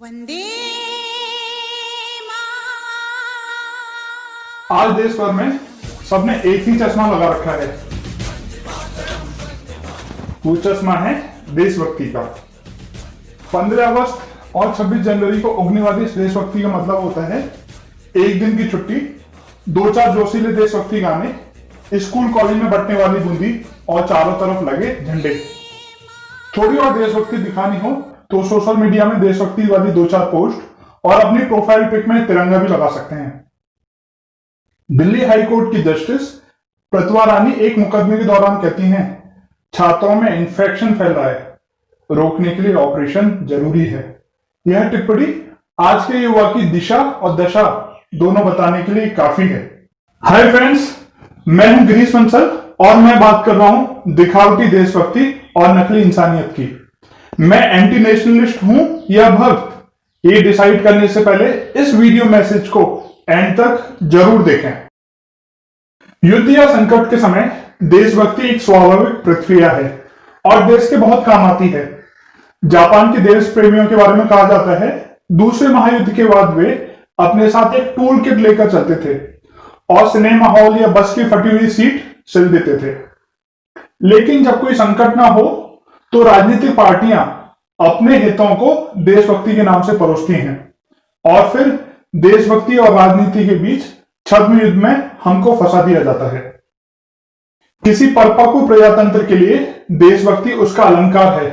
वंदे आज देश भर में सबने एक ही चश्मा लगा रखा है। वो चश्मा है देशभक्ति का। 15 अगस्त और 26 जनवरी को उगने वाली इस देशभक्ति का मतलब होता है एक दिन की छुट्टी, 2-4 जोशीले देशभक्ति गाने, स्कूल कॉलेज में बंटने वाली बूंदी और चारों तरफ लगे झंडे। थोड़ी और देशभक्ति दिखानी हो तो सोशल मीडिया में देशभक्ति वाली 2-4 पोस्ट और अपनी प्रोफाइल पिक में तिरंगा भी लगा सकते हैं। दिल्ली हाई कोर्ट की जस्टिस प्रतिभा रानी एक मुकदमे के दौरान कहती हैं, छात्रों में इंफेक्शन फैल रहा है, रोकने के लिए ऑपरेशन जरूरी है। यह टिप्पणी आज के युवा की दिशा और दशा दोनों बताने के लिए काफी है। हाय फ्रेंड्स, मैं हूं गिरीश बंसल और मैं बात कर रहा हूं दिखावटी देशभक्ति और नकली इंसानियत की। मैं एंटी नेशनलिस्ट हूं या भक्त, ये डिसाइड करने से पहले इस वीडियो मैसेज को एंड तक जरूर देखें। युद्ध या संकट के समय देशभक्ति एक स्वाभाविक प्रतिक्रिया है और देश के बहुत काम आती है। जापान के देश प्रेमियों के बारे में कहा जाता है, दूसरे महायुद्ध के बाद वे अपने साथ एक टूल किट लेकर चलते थे और सिनेमा हॉल या बस की फटी हुई सीट सिल देते थे। लेकिन जब कोई संकट ना हो तो राजनीतिक पार्टियां अपने हितों को देशभक्ति के नाम से परोसती हैं और फिर देशभक्ति और राजनीति के बीच छद्म युद्ध में हमको फंसा दिया जाता है। किसी परिपक्व प्रजातंत्र के लिए देशभक्ति उसका अलंकार है,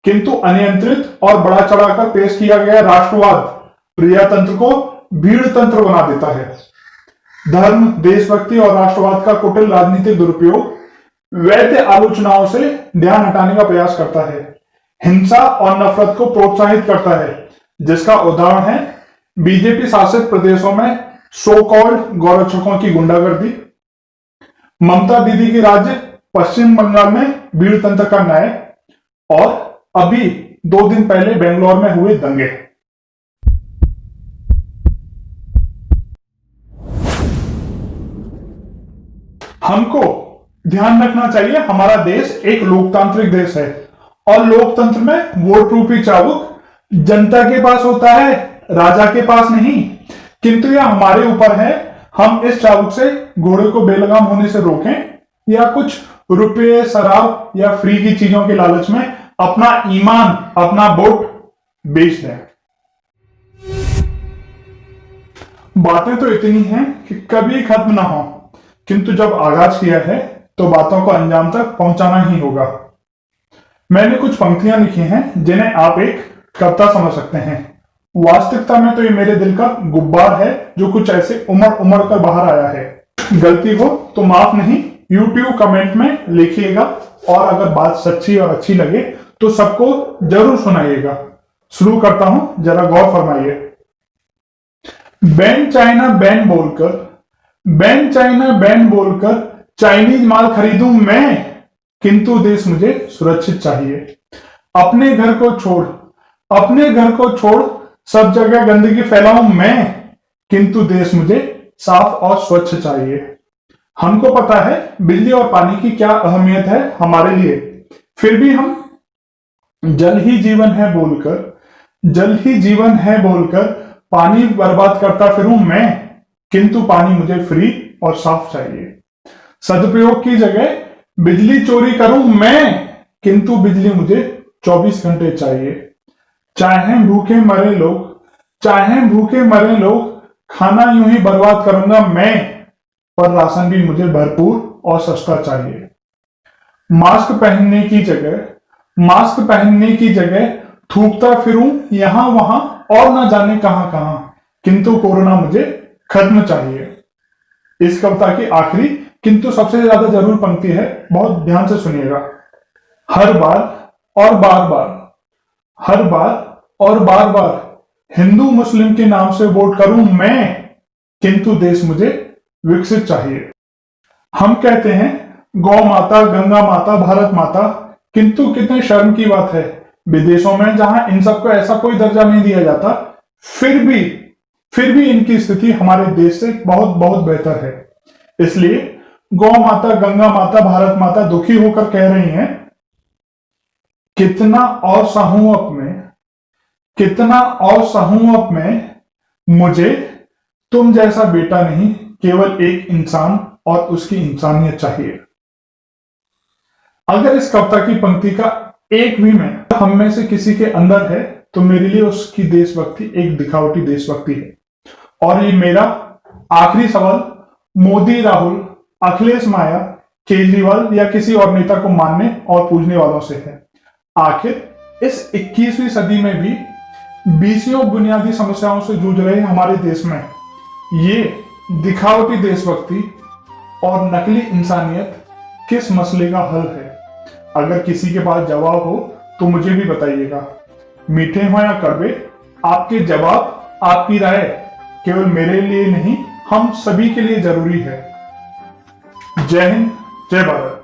किंतु अनियंत्रित और बड़ा चढ़ाकर पेश किया गया राष्ट्रवाद प्रजातंत्र को भीड़ तंत्र बना देता है। धर्म, देशभक्ति और राष्ट्रवाद का कुटिल राजनीतिक दुरुपयोग वैध आलोचनाओं से ध्यान हटाने का प्रयास करता है, हिंसा और नफरत को प्रोत्साहित करता है, जिसका उदाहरण है बीजेपी शासित प्रदेशों में सो कॉल्ड गौरक्षकों की गुंडागर्दी, ममता दीदी की राज्य पश्चिम बंगाल में भीड़ तंत्र का न्याय और अभी 2 दिन पहले बेंगलोर में हुए दंगे। हमको ध्यान रखना चाहिए, हमारा देश एक लोकतांत्रिक देश है और लोकतंत्र में वोट रूपी चाबुक जनता के पास होता है, राजा के पास नहीं। किंतु यह हमारे ऊपर है, हम इस चाबुक से घोड़े को बेलगाम होने से रोकें या कुछ रुपये, शराब या फ्री की चीजों के लालच में अपना ईमान, अपना वोट बेच दें। बातें तो इतनी हैं कि कभी खत्म ना हो, किंतु जब आगाज किया है तो बातों को अंजाम तक पहुंचाना ही होगा। मैंने कुछ पंक्तियां लिखी हैं जिन्हें आप एक कविता समझ सकते हैं। वास्तविकता में तो ये मेरे दिल का गुब्बार है जो कुछ ऐसे उमड़ उमड़ कर बाहर आया है। गलती हो तो माफ नहीं, YouTube कमेंट में लिखिएगा और अगर बात सच्ची और अच्छी लगे तो सबको जरूर सुनाइएगा। शुरू करता हूं, जरा गौर फरमाइए। बैन चाइना बैन बोलकर, बैन चाइना बैन बोलकर चाइनीज माल खरीदूं मैं, किंतु देश मुझे सुरक्षित चाहिए। अपने घर को छोड़, अपने घर को छोड़ सब जगह गंदगी फैलाऊं मैं, किंतु देश मुझे साफ और स्वच्छ चाहिए। हमको पता है बिजली और पानी की क्या अहमियत है हमारे लिए, फिर भी हम जल ही जीवन है बोलकर, जल ही जीवन है बोलकर पानी बर्बाद करता फिरूं मैं, किंतु पानी मुझे फ्री और साफ चाहिए। सदुपयोग की जगह बिजली चोरी करूं मैं, किंतु बिजली मुझे 24 घंटे चाहिए। चाहे भूखे मरे लोग, चाहे भूखे मरे लोग, खाना यूं ही बर्बाद करूंगा मैं, पर राशन भी मुझे भरपूर और सस्ता चाहिए। मास्क पहनने की जगह, मास्क पहनने की जगह थूकता फिरूं यहां वहां और ना जाने कहां कहां, किंतु कोरोना मुझे खत्म चाहिए। इस कविता की आखिरी किंतु सबसे ज्यादा जरूर पंक्ति है, बहुत ध्यान से सुनिएगा। हर बार और बार बार, हर बार और बार बार हिंदू मुस्लिम के नाम से वोट करूं मैं, किंतु देश मुझे विकसित चाहिए। हम कहते हैं गौ माता, गंगा माता, भारत माता, किंतु कितने शर्म की बात है विदेशों में जहां इन सबको ऐसा कोई दर्जा नहीं दिया जाता, फिर भी इनकी स्थिति हमारे देश से बहुत बहुत बेहतर है। इसलिए गौ माता, गंगा माता, भारत माता दुखी होकर कह रही हैं, कितना और सहूं अब मैं, कितना और सहूं अब मैं, मुझे तुम जैसा बेटा नहीं, केवल एक इंसान और उसकी इंसानियत चाहिए। अगर इस कविता की पंक्ति का एक भी मैं हम में से किसी के अंदर है तो मेरे लिए उसकी देशभक्ति एक दिखावटी देशभक्ति है। और ये मेरा आखिरी सवाल मोदी, राहुल, अखिलेश, माया, केजरीवाल या किसी और नेता को मानने और पूजने वालों से है। आखिर इस 21वीं सदी में भी 20 बुनियादी समस्याओं से जूझ रहे हमारे देश में ये दिखावटी देशभक्ति और नकली इंसानियत किस मसले का हल है? अगर किसी के पास जवाब हो तो मुझे भी बताइएगा। मीठे हो या कड़वे, आपके जवाब, आपकी राय केवल मेरे लिए नहीं, हम सभी के लिए जरूरी है। जय हिंद, जय भारत।